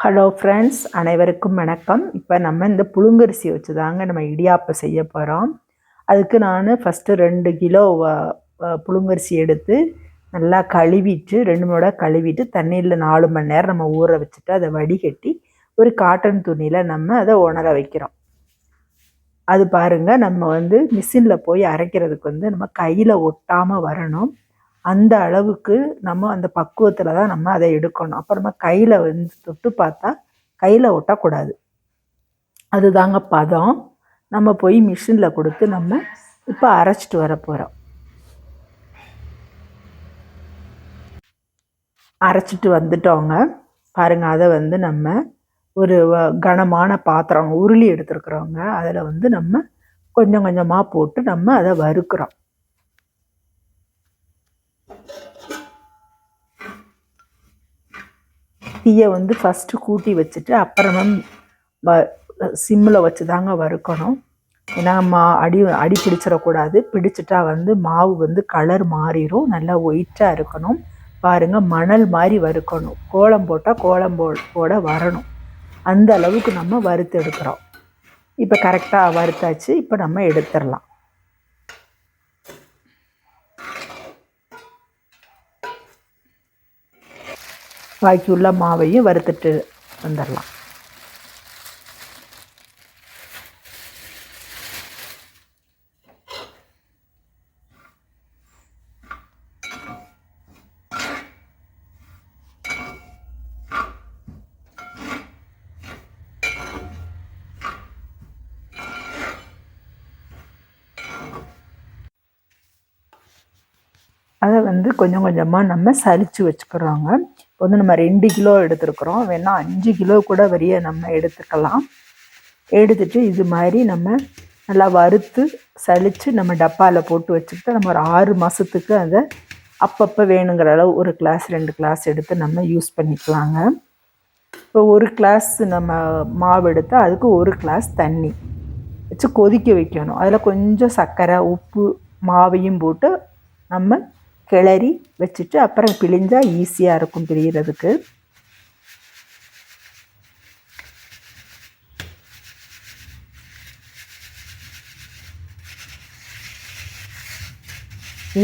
Hello friends, அனைவருக்கும் வணக்கம். இப்போ நம்ம இந்த புழுங்கரிசி வச்சு தாங்க நம்ம இடியாப்பம் செய்ய போகிறோம். அதுக்கு நான் ஃபஸ்ட்டு 2 கிலோ புழுங்கரிசி எடுத்து நல்லா கழுவிட்டு 2 முறை கழுவிட்டு தண்ணியில் 4 மணி நேரம் நம்ம ஊற வச்சுட்டு அதை வடிகட்டி ஒரு காட்டன் துணியில் நம்ம அதை உணர வைக்கிறோம். அது பாருங்கள், நம்ம மிஷினில் போய் அரைக்கிறதுக்கு நம்ம கையில் ஒட்டாமல் வரணும். அந்த அளவுக்கு நம்ம அந்த பக்குவத்தில் தான் நம்ம அதை எடுக்கணும். அப்புறமா கையில் தொட்டு பார்த்தா கையில் ஒட்டக்கூடாது. அதுதாங்க பதம். நம்ம போய் மிஷினில் கொடுத்து நம்ம இப்போ அரைச்சிட்டு வர போகிறோம். அரைச்சிட்டு வந்துட்டோங்க. பாருங்கள், அதை நம்ம ஒரு கனமான பாத்திரம் உருளி எடுத்துருக்குறோங்க. அதில் நம்ம கொஞ்சம் கொஞ்சமாக போட்டு நம்ம அதை வறுக்கிறோம். தீயை ஃபஸ்ட்டு கூட்டி வச்சுட்டு அப்புறமா சிம்மில் வச்சு தாங்க வறுக்கணும். ஏன்னா அடி பிடிச்சிடக்கூடாது. பிடிச்சிட்டா மாவு கலர் மாறிடும். நல்லா ஒயிட்டாக இருக்கணும். பாருங்கள், மணல் மாதிரி வறுக்கணும். கோலம் போட்டால் கோலம் போட வரணும். அந்த அளவுக்கு நம்ம வறுத்து எடுக்கிறோம். இப்போ கரெக்டாக வறுத்தாச்சு. இப்போ நம்ம எடுத்துடலாம். பாக்கி உள்ள மாவையும் வறுத்துட்டு வந்துடலாம். அதை கொஞ்சம் கொஞ்சமாக நம்ம சலித்து வச்சுக்கிறோங்க. இப்போ நம்ம 2 கிலோ எடுத்துருக்குறோம். வேணால் 5 கிலோ கூட வரைய நம்ம எடுத்துக்கலாம். எடுத்துட்டு இது மாதிரி நம்ம நல்லா வறுத்து சலித்து நம்ம டப்பாவில் போட்டு வச்சுக்கிட்டு நம்ம ஒரு 6 மாதத்துக்கு அதை அப்பப்போ வேணுங்கிற அளவு 1 கிளாஸ் 2 கிளாஸ் எடுத்து நம்ம யூஸ் பண்ணிக்கலாங்க. இப்போ 1 கிளாஸ் நம்ம மாவு எடுத்தால் அதுக்கு 1 கிளாஸ் தண்ணி வச்சு கொதிக்க வைக்கணும். அதில் கொஞ்சம் சர்க்கரை, உப்பு, மாவையும் போட்டு நம்ம கிளறி வச்சுட்டு அப்புறம் பிழிஞ்சால் ஈஸியாக இருக்கும் பிழிகிறதுக்கு.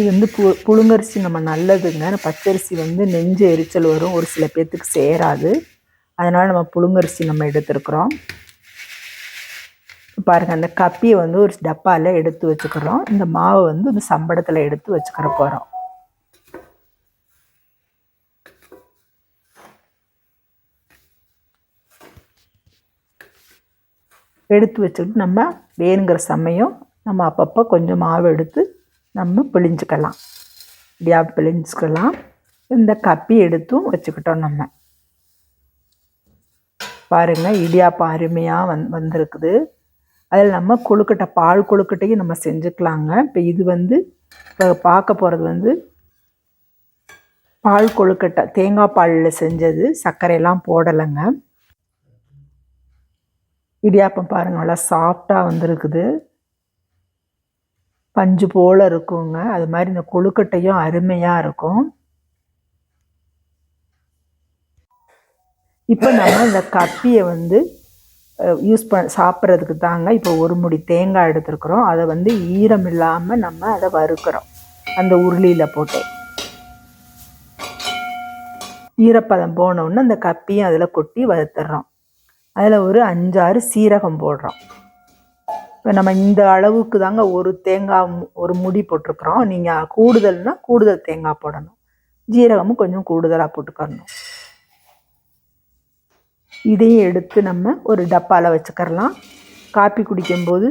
இது புழுங்கரிசி நம்ம நல்லதுங்க. பச்சரிசி நெஞ்சு எரிச்சல் வரும், ஒரு சில பேர்த்துக்கு சேராது. அதனால் நம்ம புழுங்கரிசி நம்ம எடுத்துருக்குறோம். பாருங்கள், அந்த கப்பியை ஒரு டப்பாவில் எடுத்து வச்சுக்கிறோம். இந்த மாவை இந்த சம்படத்தில் எடுத்து வச்சுக்கிற போகிறோம். எடுத்து வச்சுக்கிட்டு நம்ம வேணுங்கிற சமயம் நம்ம அப்பப்போ கொஞ்சம் மாவு எடுத்து நம்ம பிழிஞ்சிக்கலாம். இப்படியா பிழிஞ்சிக்கலாம். இந்த கப்பி எடுத்தும் வச்சுக்கிட்டோம். நம்ம பாருங்கள், இடியாப்பம் அருமையாக வந்திருக்குது. அதில் நம்ம கொழுக்கட்டை, பால் கொழுக்கட்டையும் நம்ம செஞ்சுக்கலாங்க. இப்போ இது இப்போ பார்க்க போகிறது பால் கொழுக்கட்டை, தேங்காய் பாலில் செஞ்சது. சர்க்கரையெல்லாம் போடலைங்க. இடியாப்பம் பாருங்கள், நல்லா சாஃப்டாக வந்திருக்குது. பஞ்சு போல் இருக்குங்க. அது மாதிரி இந்த கொழுக்கட்டையும் அருமையாக இருக்கும். இப்போ நம்ம இந்த கப்பியை யூஸ் சாப்பிட்றதுக்கு தாங்க இப்போ 1 முடி தேங்காய் எடுத்துருக்குறோம். அதை ஈரம் இல்லாமல் நம்ம அதை வறுக்கிறோம். அந்த உருளியில் போட்டு ஈரப்பதம் போனோன்னு அந்த கப்பியும் அதில் கொட்டி வறுத்துடுறோம். அதில் ஒரு 5-6 சீரகம் போடுறோம். இப்போ நம்ம இந்த அளவுக்கு தாங்க ஒரு தேங்காய் 1 முடி போட்டிருக்குறோம். நீங்கள் கூடுதல்னால் கூடுதல் தேங்காய் போடணும். ஜீரகமும் கொஞ்சம் கூடுதலாக போட்டுக்கணும். இதையும் எடுத்து நம்ம ஒரு டப்பாவில் வச்சுக்கிறலாம். காப்பி குடிக்கும்போது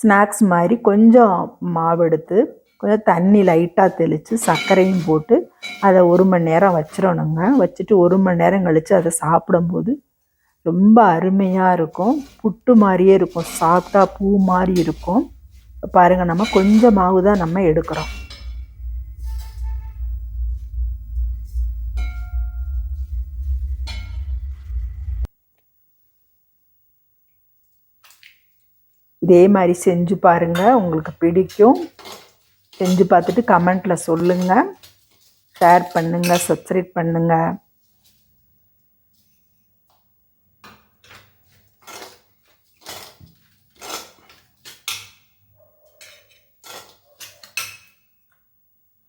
ஸ்நாக்ஸ் மாதிரி கொஞ்சம் மாவு எடுத்து கொஞ்சம் தண்ணி லைட்டாக தெளித்து சர்க்கரையும் போட்டு அதை 1 மணி நேரம் வச்சிடணுங்க. வச்சுட்டு 1 மணி நேரம் கழித்து அதை சாப்பிடும்போது ரொம்ப அருமையாக இருக்கும். புட்டு மாதிரியே இருக்கும். சாப்பிட்டா பூ மாதிரி இருக்கும். பாருங்கள், நம்ம கொஞ்சம் மாவு தான் நம்ம எடுக்கிறோம். இதே மாதிரி செஞ்சு பாருங்கள், உங்களுக்கு பிடிக்கும். செஞ்சு பார்த்துட்டு கமெண்ட்டில் சொல்லுங்கள். ஷேர் பண்ணுங்கள், சப்ஸ்கிரைப் பண்ணுங்கள்.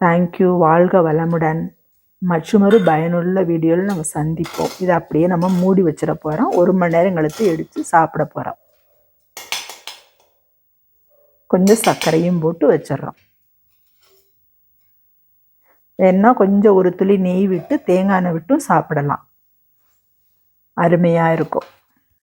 தேங்க்யூ. வாழ்க வளமுடன். மற்றொரு பயனுள்ள வீடியோவில் நம்ம சந்திப்போம். இதை அப்படியே நம்ம மூடி வச்சிட போகிறோம். 1 மணி நேரம் கழித்து எடுத்து சாப்பிட போகிறோம். கொஞ்சம் சர்க்கரையும் போட்டு வச்சிடுறோம். வேணா கொஞ்சம் ஒரு துளி நெய் விட்டு தேங்காய் எண்ணெய் விட்டும் சாப்பிடலாம். அருமையாக இருக்கும்.